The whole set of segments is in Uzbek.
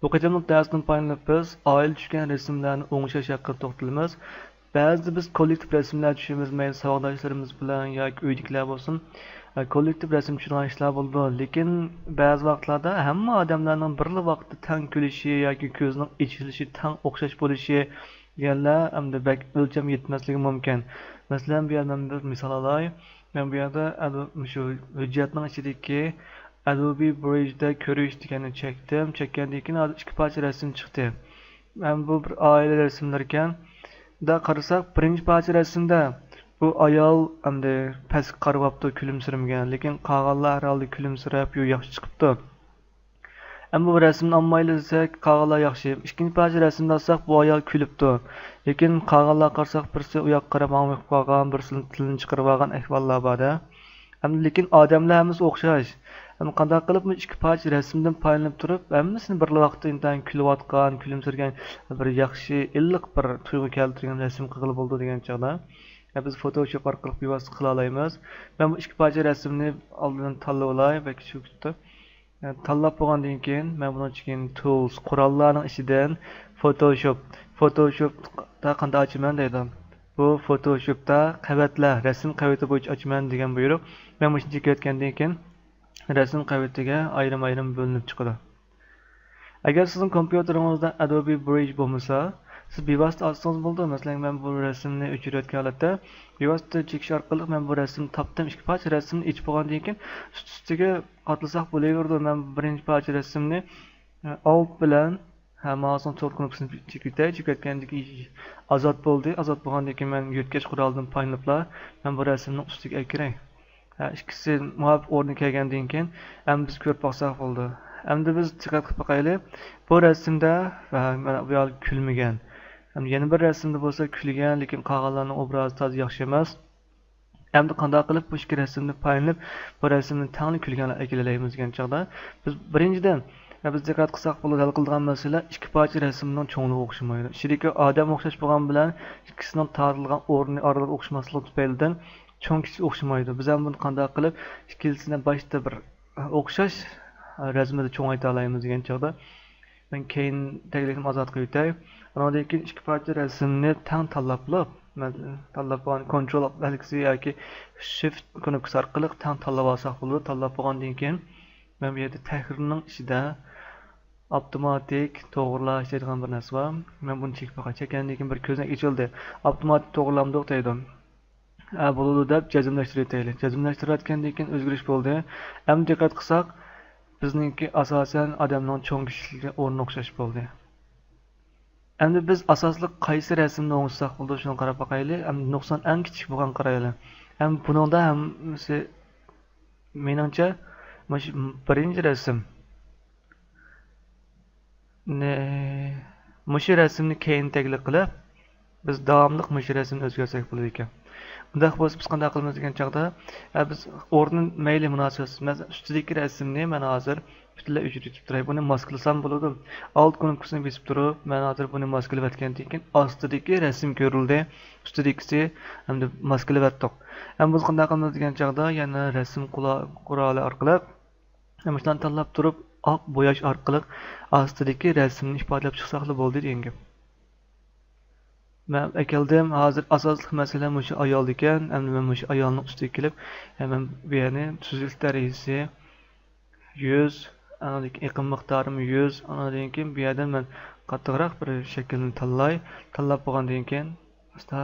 Bu qatamliq darsdan paylanib biz oila tushgan rasmlarni o'nglash haqida to'xtalamiz. Ba'zida biz kollektiv rasmlar tushimiz, mayli savodoshlarimız bilan yoki uydagilar bo'lsin, kollektiv rasm tushirgan ishlar bo'ldi. Lekin ba'zi vaqtlarda hamma odamlarning birli vaqtda tang kulishi yoki ko'zning ichilishi tang o'xshash bo'lishi deganlar hamda o'lcham yetmasligi mumkin. Masalan, bu yerdan bir misol olay. Men bu yerda shu hujjatning ichidagi Adobe Bridge'da ko'rish deganni chekdim. Chekkandan keyin hozir ikki parcha rasm chiqdi. Men bu bir oila rasmlar ekan. Da qarasak, birinchi parcha rasmda bu ayol hamda pastga qarab kulimsiramagan, lekin qolganlar har holda kulimsirab, yaxshi chiqibdi. Ama bu rasmni olmaylik desak, qolganlar yaxshi. Ikkinchi parcha rasmda olsak, bu ayol kulibdi. Lekin qolganlar qarasak, birisi u yoqqa qarab mang'ib qolgan, birisi tilini chiqarib olgan ahvollar bor-da. Lekin odamlar hammasi o'xshash. Qanday qilib bu ikki parcha rasmdan foydalanib turib, hammasini bir vaqtda intan kulayotgan, kulimsirgan bir yaxshi, illiq bir tuyg'u keltirgan rasm qilib bo'ldi degan chog'da biz Photoshop orqali bevosita qila olamiz. Men bu ikki parcha rasmni oldin tanlab olay va shu kutdi. Tanlab bo'lgandan keyin men buni ichiga tools, qurollarning ichidan Photoshopda qanday ochaman deydim. Bu Photoshopda qavatlar, rasm qavati bo'yicha ochaman degan buyruq. Men bu ishni chekayotgandan keyin rasm qavatiga ayrim-ayrim bo'linib chiqadi. Agar sizning kompyuteringizda Adobe Bridge bo'lmasa, siz bevosita olsangiz bo'ldi. Masalan, men bu rasmni o'chirayotgan holatda bevosita chekish orqali men bu rasmni topdim. Ikki parcha rasmni ichib bo'lgandan keyin ustiga qatlasak bo'laverdi. Men birinchi parcha rasmni alt bilan mousening to'rt knopkasini chekayotgandan keyin ozod bo'ldi. Ozod bo'lgandan keyin men yo'tkash quroldan foydalanib men bu rasmni ustiga ekray. İkisi muhabib o'rniga kelgandan keyin ham biz ko'rib boqsak bo'ldi. Endi biz diqqat qilib boqaylik. Bu rasmda mana bu yo'l kulmagan. Yana bir rasmda bo'lsa kulgan, lekin qolganlarning obrazi to'g'ri yaxshi emas. Endi qanday qilib bu ikki rasmni foydalanib bu rasmni tangli kulganlar ekilaymiz degan chog'da biz birinchidan biz diqqat qilsak bo'ladi, hal qiladigan masala ikki parcha rasmning cho'ngligi o'xshamaydi. Ichidagi odam o'xshash bo'lgan bilan ikkisining tortilgan o'rni orada o'xshamasligi tufaylidan cho'ng kichik o'xshamaydi. Biz ham buni qanday qilib ikkilisini boshda bir o'xshash rasmda cho'ngayta olamiz degan chog'da men keyin taglikni ozod qo'yay. Undan keyin ikki parcha rasmni tang tanlab olib Ctrl X yoki Shift knopkasi orqali tang tanlab olsak bo'ladi. Tanlab olgandan keyin men bu yerda tahrirning ichida avtomatik to'g'rilash degan bir narsa bor. Men buni chekkandan keyin bir ko'znak ochildi. Avtomatik to'g'rilamdi deydi. Bo'ladi deb jazmlashtiraylik. Jazmlashtirayotgandan keyin o'zgarish bo'ldi. Endi diqqat qilsak, bizningki asosan odamning cho'ng kishiga o'rni o'xshash bo'ldi. Endi biz asosli qaysi rasmni o'ngsak bo'ldi, shuni qarab boqaylik. Endi nuqson eng kichik bo'lgan qaraylik. Ham buningda hammasi meningcha mana birinchi rasm. Mushu rasmni keyin taglik qilib, biz davomli mushu rasmni o'zgartirsak bo'ladi ekan. Bunday bo'lsa biz qanday qilamiz degan chog'da biz o'rni mayli munosib. Masalan, ustidagi rasmni men hozir butunlay o'chirib turay. Buni maskalasam bo'ladi. Alt knopkasini bosib turib, men hozir buni maskalayotgandan keyin ostidagi rasm ko'rildi. Ustidagisi hamda maskalayotdik. Ham biz qanday qilamiz degan chog'da yana rasm quroli orqali shundan tanlab turib, oq bo'yash orqali ostidagi rasmni ifodalab chiqsak bo'ldi degan gap. Men keldim, hozir asosli masala mushu ayol ekan. Endi men mushu ayolning ustiga kelib, men bu yerni tuzish darajasi 100, anadagi iqim miqdorim 100, andan keyin bu yerdan men qattiqroq bir shaklni tanlab bo'lgandan keyin asta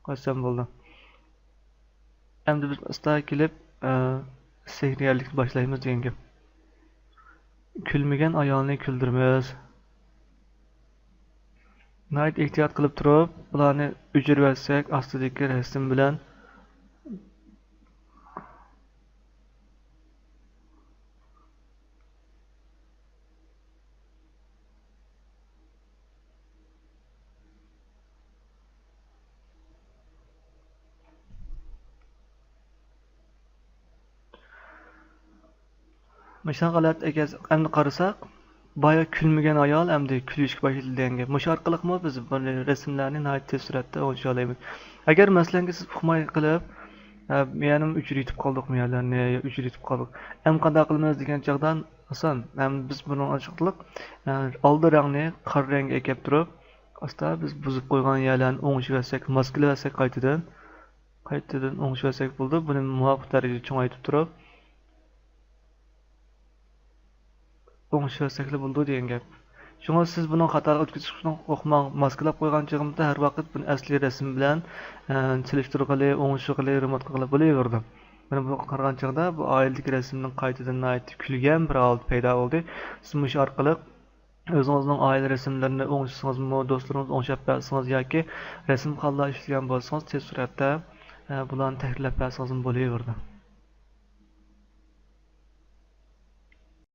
qo'ysam bo'ldi. Endi biz asta kelib sehriyarlikni boshlaymiz degan gap. Kulmagan ayolni kuldiramiz. Nayt ehtiyot qilib turib, bularni o'chirib olsak, ostidagi rasm bilan Mishan g'alat ekan, endi qarasak, baya kulmagan ayol endi kulishga boshladi degan gap. Mush orqali biz bunday rasmlarni nihoyat tez suratda o'lchay olamiz. Agar masalan siz uqmay qilib, mening uchratib qoldik, melarni uchratib qoldik. Qanday qilamiz degan chog'dan Oson. Biz buni ochiqliq oldi rangni qora rangga kelib turib, asta biz buzib qo'ygan yerlarni o'ngishvasak, maskalasak qaytadan o'ngishvasak bo'ldi. Buni muvofiq darajada cho'ngaytib turib, o'ngishvasak bo'ldi degan gap. Shunga siz buni xatoga o'tkazishni qo'rqmang. Maskalab qo'ygan chog'imda har vaqt buni asli rasm bilan solishtirg'ili, o'ngishg'ili, remote qilib bo'laverdim. Mana bu qaragan chog'da bu oiladagi rasmning qaytadan kulgan bir holat paydo bo'ldi. Siz shu orqali o'zingizning oila rasmlarini o'ngishsangizmi, do'stlaringiz o'ngshab bersangiz yoki rasm qoldirib ishlagan bo'lsangiz, tez suratda bularni tahrirlab bersangiz bo'laverdi.